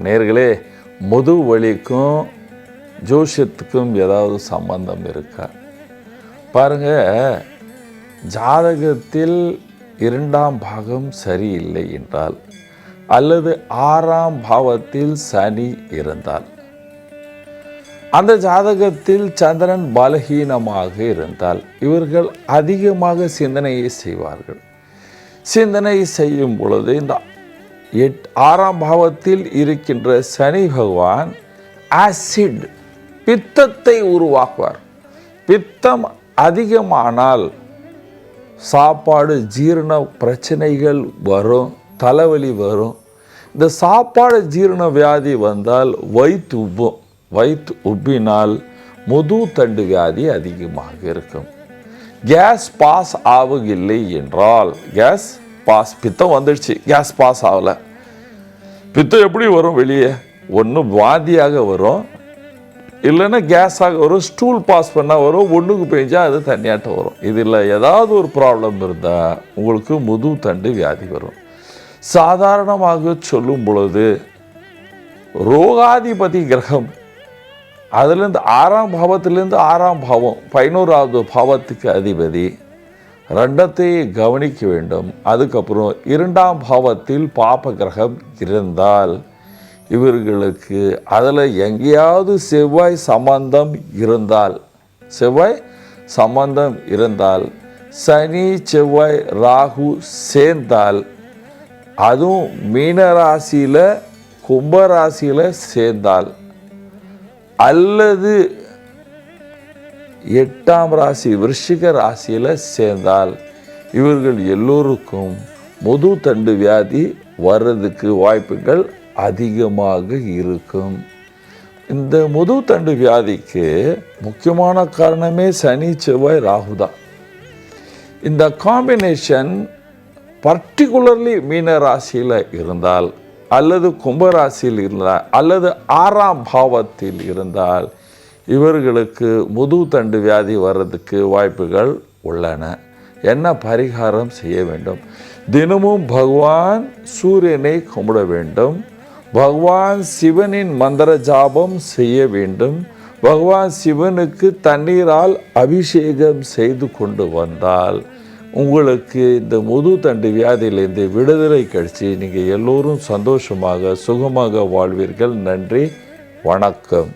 நேர்களே, முதுவலிக்கும் ஜோசியத்துக்கும் ஏதாவது சம்பந்தம் இருக்கா? பாருங்க, ஜாதகத்தில் 2ஆம் பாகம் சரியில்லை என்றால் அல்லது 6ஆம் பாவத்தில் சனி இருந்தால், அந்த ஜாதகத்தில் சந்திரன் பலகீனமாக இருந்தால் இவர்கள் அதிகமாக சிந்தனையை செய்வார்கள். சிந்தனை செய்யும் பொழுது இந்த 6ஆம் பாவத்தில் இருக்கின்ற சனி பகவான் ஆசிட் பித்தத்தை உருவாக்குவார். பித்தம் அதிகமானால் சாப்பாடு ஜீரண பிரச்சனைகள் வரும், தலைவலி வரும். இந்த சாப்பாடு ஜீரண வியாதி வந்தால் வயிற்று உப்பினால் முதுகுத்தண்டு வியாதி அதிகமாக இருக்கும். கேஸ் பாஸ் ஆகவில்லை என்றால், பித்தம் வந்துடுச்சு, கேஸ் பாஸ் ஆகலை, பித்தம் எப்படி வரும் வெளியே? ஒன்று வாந்தியாக வரும், இல்லைன்னா கேஸாக வரும், ஸ்டூல் பாஸ் பண்ணால் வரும், ஒன்றுக்கு பெஞ்சால் அது தண்ணியாட்டம் வரும். இதில் ஏதாவது ஒரு ப்ராப்ளம் இருந்தால் உங்களுக்கு முதுகுத்தண்டு வியாதி வரும். சாதாரணமாக சொல்லும் பொழுது ரோகாதிபதி கிரகம் அதுலேருந்து 6ஆம் பாவத்திலேருந்து 6ஆம் பாவம் 11வது பாவத்துக்கு அதிபதி, ரெண்டத்தையும் கவனிக்க வேண்டும். அதுக்கப்புறம் 2ஆம் பாவத்தில் பாப கிரகம் இருந்தால் இவர்களுக்கு அதில் எங்கேயாவது செவ்வாய் சம்பந்தம் இருந்தால் சனி செவ்வாய் ராகு சேர்ந்தால், அதுவும் மீனராசியில் கும்பராசியில் சேர்ந்தால் அல்லது 8ஆம் ராசி விருச்சிக ராசியில் சேர்ந்தால் இவர்கள் எல்லோருக்கும் முதுகுத்தண்டு வியாதி வர்றதுக்கு வாய்ப்புகள் அதிகமாக இருக்கும். இந்த முதுகுத்தண்டு வியாதிக்கு முக்கியமான காரணமே சனி செவ்வாய் ராகு தான். இந்த காம்பினேஷன் பர்டிகுலர்லி மீன ராசியில் இருந்தால் அல்லது கும்பராசியில் இருந்தால் அல்லது 6ஆம் பாவத்தில் இருந்தால் இவர்களுக்கு முதுகுத்தண்டு வியாதி வர்றதுக்கு வாய்ப்புகள் உள்ளன. என்ன பரிகாரம் செய்ய வேண்டும்? தினமும் பகவான் சூரியனை கும்பிட வேண்டும். பகவான் சிவனின் மந்திர ஜாபம் செய்ய வேண்டும். பகவான் சிவனுக்கு தண்ணீரால் அபிஷேகம் செய்து கொண்டு வந்தால் உங்களுக்கு இந்த முதுகுத்தண்டு வியாதியிலிருந்து விடுதலை கிடைச்சி நீங்கள் எல்லோரும் சந்தோஷமாக சுகமாக வாழ்வீர்கள். நன்றி, வணக்கம்.